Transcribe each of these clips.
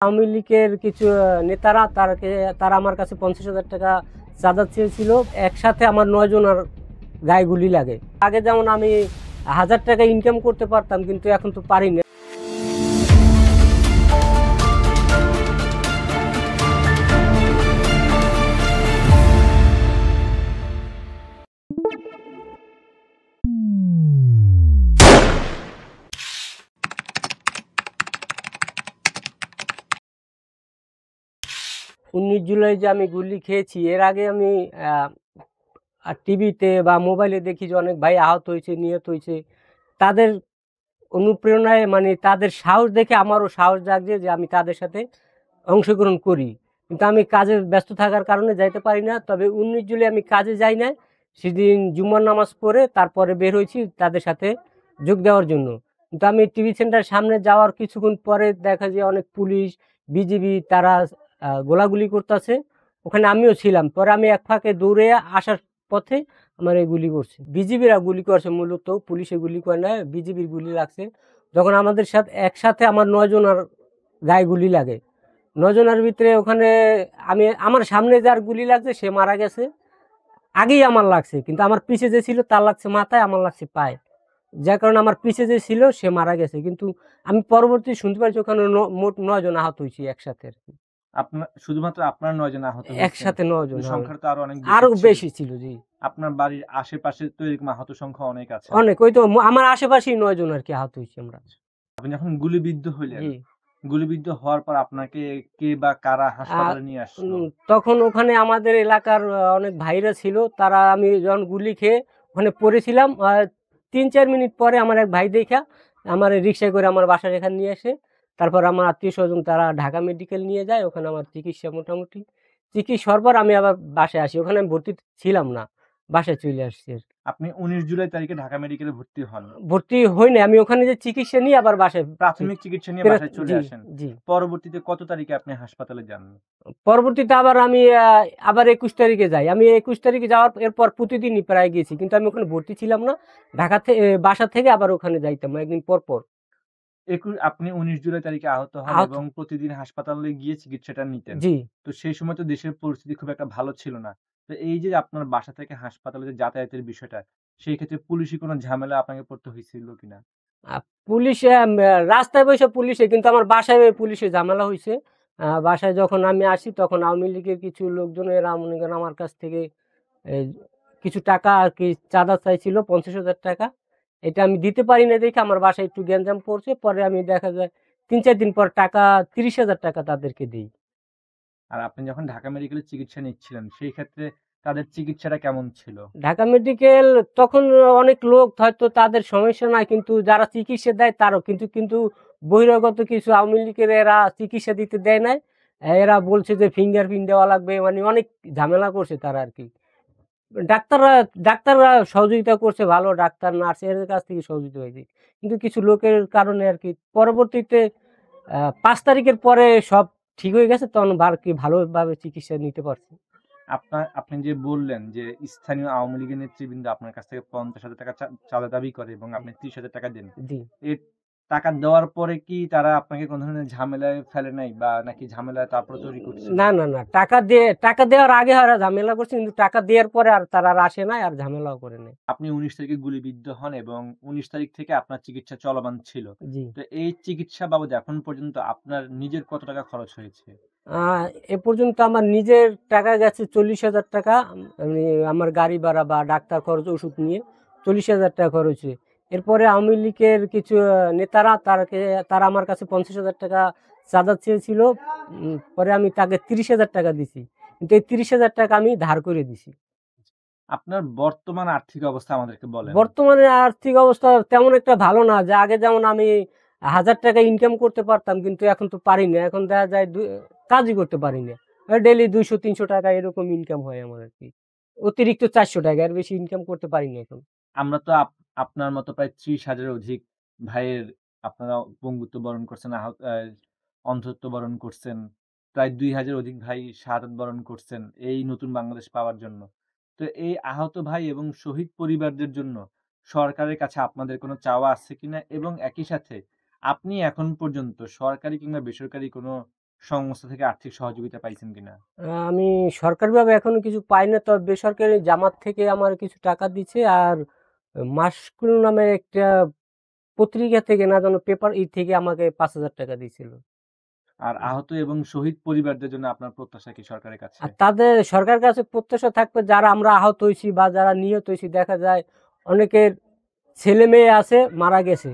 আওয়ামী লীগের কিছু নেতারা তারা আমার কাছে 50,000 টাকা চাঁদা চেয়েছিল। একসাথে আমার 9 জনের গায়ে গুলি লাগে। আগে যেমন আমি 1000 টাকা ইনকাম করতে পারতাম, কিন্তু এখন তো পারি না। জুলাই যে আমি গুলি খেয়েছি, এর আগে আমি টিভিতে বা মোবাইলে দেখি যে অনেক ভাই আহত হয়েছে, নিহত হয়েছে। তাদের অনুপ্রেরণায়, মানে তাদের সাহস দেখে আমারও সাহস জাগছে যে আমি তাদের সাথে অংশগ্রহণ করি। কিন্তু আমি কাজে ব্যস্ত থাকার কারণে যাইতে পারি না। তবে 19 জুলাই আমি কাজে যাই না, সেদিন জুম্মার নামাজ পড়ে তারপরে বের হয়েছি তাদের সাথে যোগ দেওয়ার জন্য। কিন্তু আমি টিভি সেন্টার সামনে যাওয়ার কিছুক্ষণ পরে দেখা যায় অনেক পুলিশ, বিজিবি তারা গোলাগুলি করতেছে। ওখানে আমিও ছিলাম। পরে আমি এক ফাঁকে দৌড়ে আসার পথে আমার এই গুলি করছে। বিজিবিরা গুলি করছে, মূলত পুলিশে গুলি করে না, বিজিবির গুলি লাগছে। যখন আমাদের সাথে একসাথে আমার 9 জনের গায়ে গুলি লাগে। 9 জনের ভিতরে ওখানে আমার সামনে যার গুলি লাগছে সে মারা গেছে, আগেই আমার লাগছে। কিন্তু আমার পিছে যে ছিল তার লাগছে মাথায়, আমার লাগছে পায়ে। যার কারণে আমার পিছে যে ছিল সে মারা গেছে। কিন্তু আমি পরবর্তী শুনতে পারছি ওখানে মোট 9 জন আহত হয়েছি একসাথে আর কি। শুধুমাত্র আপনার 9 জন আহত হয়েছেন? একসাথে 9 জন, সংখ্যাটা তো আরো আরো বেশি ছিল। জি, আপনার বাড়ির আশেপাশে তো এরকম আহত সংখ্যা অনেক আছে। অনেক। ওই তো আমার আশেপাশেই 9 জন আর কি আহত হয়েছি আমরা। আপনি যখন গুলিবিদ্ধ হইলেন, জি, গুলিবিদ্ধ হওয়ার পর আপনাকে কে বা কারা হাসপাতালে নিয়ে আসলো? তখন ওখানে আমাদের এলাকার অনেক ভাইরা ছিল। তারা, আমি যখন গুলি খেয়ে ওখানে পড়েছিলাম, 3-4 মিনিট পরে আমার এক ভাই দেখা আমার রিক্সায় করে আমার বাসার এখানে নিয়ে আসে। তারপর আমার আত্মীয় স্বজন তারা ঢাকা মেডিকেল নিয়ে যায়। ওখানে আমার চিকিৎসা মোটামুটি চিকিৎসার পর আমি আবার বাসায় আসি। ওখানে আমি ভর্তি ছিলাম না, বাসায় চলে আসছি আর কি। আপনি 19 জুলাই তারিখে ঢাকা মেডিকেলে ভর্তি হন? ভর্তি হই না, আমি ওখানে যে চিকিৎসা নিয়ে আবার বাসায়, প্রাথমিক চিকিৎসা নিয়ে বাসায় চলে আসেন। জি। পরবর্তীতে কত তারিখে আপনি হাসপাতালে যান? পরবর্তীতে আবার আমি আবার 21 তারিখে যাই। আমি 21 তারিখে যাওয়ার এরপর প্রতিদিনই প্রায় গেছি, কিন্তু আমি ওখানে ভর্তি ছিলাম না। ঢাকা থেকে, বাসা থেকে আবার ওখানে যাইতাম একদিন পর পর। আপনি 19 জুলাই তারিখে আহত হন এবং প্রতিদিন হাসপাতালে গিয়ে চিকিৎসাটা নিতেন। জি। তো সেই সময় তো দেশের পরিস্থিতি খুব একটা ভালো ছিল না। তো এই যে আপনার বাসা থেকে হাসপাতালে যে যাতায়াতের বিষয়টা, সেই ক্ষেত্রে পুলিশি কোনো ঝামেলা আপনাকে পড়তে হয়েছিল কিনা? পুলিশে রাস্তায় বসে পুলিশে, কিন্তু আমার বাসায় পুলিশে ঝামেলা হয়েছে। বাসায় যখন আমি আসি তখন আওয়ামী লীগের কিছু লোকজন এরা মনে করেন আমার কাছ থেকে এই কিছু টাকা আর কি চাঁদা চাইছিল, 50,000 টাকা। এটা আমি দিতে পারি না দেখে আমার বাসায় একটু গ্যাঞ্জাম পড়ছে। পরে আমি দেখা যায় 3-4 দিন পর টাকা 30,000 টাকা তাদেরকে দিই। আর আপনি যখন ঢাকা মেডিকেলে চিকিৎসা নিচ্ছিলেন, সেই ক্ষেত্রে তাদের চিকিৎসাটা কেমন ছিল? ঢাকা মেডিকেল তখন অনেক লোক, হয়তো তাদের সমস্যা নাই, কিন্তু যারা চিকিৎসা দেয় তারও কিন্তু কিন্তু বহিরাগত কিছু আওয়ামী লীগের এরা চিকিৎসা দিতে দেয় নাই। এরা বলছে যে ফিঙ্গারপ্রিন্ট দেওয়া লাগবে, মানে অনেক ঝামেলা করছে তারা আর কি। ডাক্তাররা ডাক্তাররা সহযোগিতা করছে, ভালো ডাক্তার নার্স এর কাছ থেকে সহযোগিতা হয়েছে। কিন্তু কিছু লোকের কারণে আর কি পরবর্তীতে 5 তারিখের পরে সব ঠিক হয়ে গেছে, তখন আর কি ভালোভাবে চিকিৎসা নিতে পারছি। আপনি যে বললেন যে স্থানীয় আওয়ামী লীগের নেতৃবৃন্দ আপনার কাছ থেকে 50,000 টাকা চাঁদা দাবি করে এবং আপনি 30,000 টাকা দেন। জি। এই টাকা দেওয়ার পরে কি তারা আপনাকে কোন ধরনের ঝামেলায় ফেলে নাই বা নাকি ঝামেলা তারপরে তৈরি করছিল? না, না, না। টাকা দেওয়ার আগে ওরা ঝামেলা করছে, কিন্তু টাকা দেওয়ার পরে আর তারা আর আসে নাই, আর ঝামেলাও করে নাই। আপনি 19 তারিখে গুলিবিদ্ধ হন এবং 19 তারিখ থেকে আপনার চিকিৎসা চলমান ছিল। জি। তো এই চিকিৎসা বাবদ এখন পর্যন্ত আপনার নিজের কত টাকা খরচ হয়েছে? আ এ পর্যন্ত আমার নিজের টাকা গেছে 40,000 টাকা। আমি আমার গাড়ি ভাড়া বা ডাক্তার খরচ, ওষুধ নিয়ে 40,000 টাকা খরচ হয়েছে। এরপরে আওয়ামী লীগের কিছু নেতারা তারা আমার কাছে 50,000 টাকা চাঁদা চেয়েছিল। পরে আমি তাকে 30,000 টাকা দিছি। কিন্তু এই 30,000 টাকা আমি ধার করে দিছি। আপনার বর্তমান আর্থিক অবস্থা আমাদেরকে বলেন। বর্তমানে আর্থিক অবস্থা তেমন একটা ভালো না। যে আগে যেমন আমি 1000 টাকা ইনকাম করতে পারতাম, কিন্তু এখন তো পারি না। এখন দেখা যায় কাজই করতে পারি না। ডেইলি 200-300 টাকা এরকম ইনকাম হয় আমার আর কি। অতিরিক্ত 400 টাকা, এর বেশি ইনকাম করতে পারি না এখন। আমরা তো আপনার মতো প্রায় 30,000 এর অধিক ভাইয়ের আপনারা বঙ্গুত্ব বরণ করছেন, অন্ধত্ব বরণ করছেন। প্রায় ২,০০০ অধিক ভাই শাহাদাত বরণ করছেন এই নতুন বাংলাদেশ পাওয়ার জন্য। তো এই আহত ভাই এবং শহীদ পরিবারদের জন্য সরকারের কাছে আপনাদের কোনো চাওয়া আছে কিনা? এবং একই সাথে আপনি এখন পর্যন্ত সরকারি কিংবা বেসরকারি কোনো সংস্থা থেকে আর্থিক সহযোগিতা পাইছেন কিনা? আমি সরকারিভাবে এখনো কিছু পাই না, তবে বেসরকারি জামাত থেকে আমার কিছু টাকা দিচ্ছে। আর মাসকুল নামের একটা পত্রিকা থেকে না যেন পেপার থেকে আমাকে 5,000 টাকা দিয়েছিল। আর আহত এবং শহীদ পরিবারদের জন্য আপনার প্রত্যাশা কি সরকারের কাছে? আর তাদের সরকারের কাছে প্রত্যাশা থাকবে, যারা আমরা আহত হয়েছি বা যারা নিহত হয়েছি, দেখা যায় অনেকের ছেলে মেয়ে আছে মারা গেছে,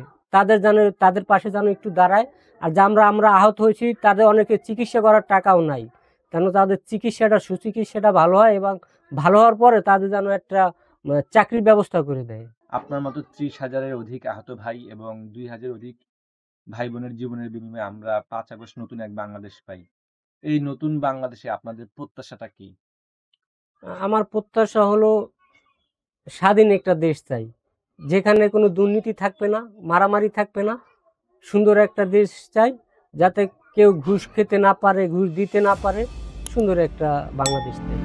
তাদের পাশে যেন একটু দাঁড়ায়। আর যে আমরা আহত হয়েছি তাদের অনেকের চিকিৎসা করার টাকাও নাই, কেন তাদের সুচিকিৎসাটা ভালো হয়, এবং ভালো হওয়ার পরে তাদের যেন একটা চাকরির ব্যবস্থা করে দেয়। আপনার মতো 30,000-এর অধিক আহত ভাই এবং 2,000 অধিক ভাই বোনের জীবনের বিনিময়ে আমরা 5 আগস্ট নতুন এক বাংলাদেশ পাই। এই নতুন বাংলাদেশে আপনাদের প্রত্যাশাটা কি? আমার প্রত্যাশা হলো স্বাধীন একটা দেশ চাই, যেখানে কোনো দুর্নীতি থাকবে না, মারামারি থাকবে না। সুন্দর একটা দেশ চাই, যাতে কেউ ঘুষ খেতে না পারে, ঘুষ দিতে না পারে। সুন্দর একটা বাংলাদেশ চাই।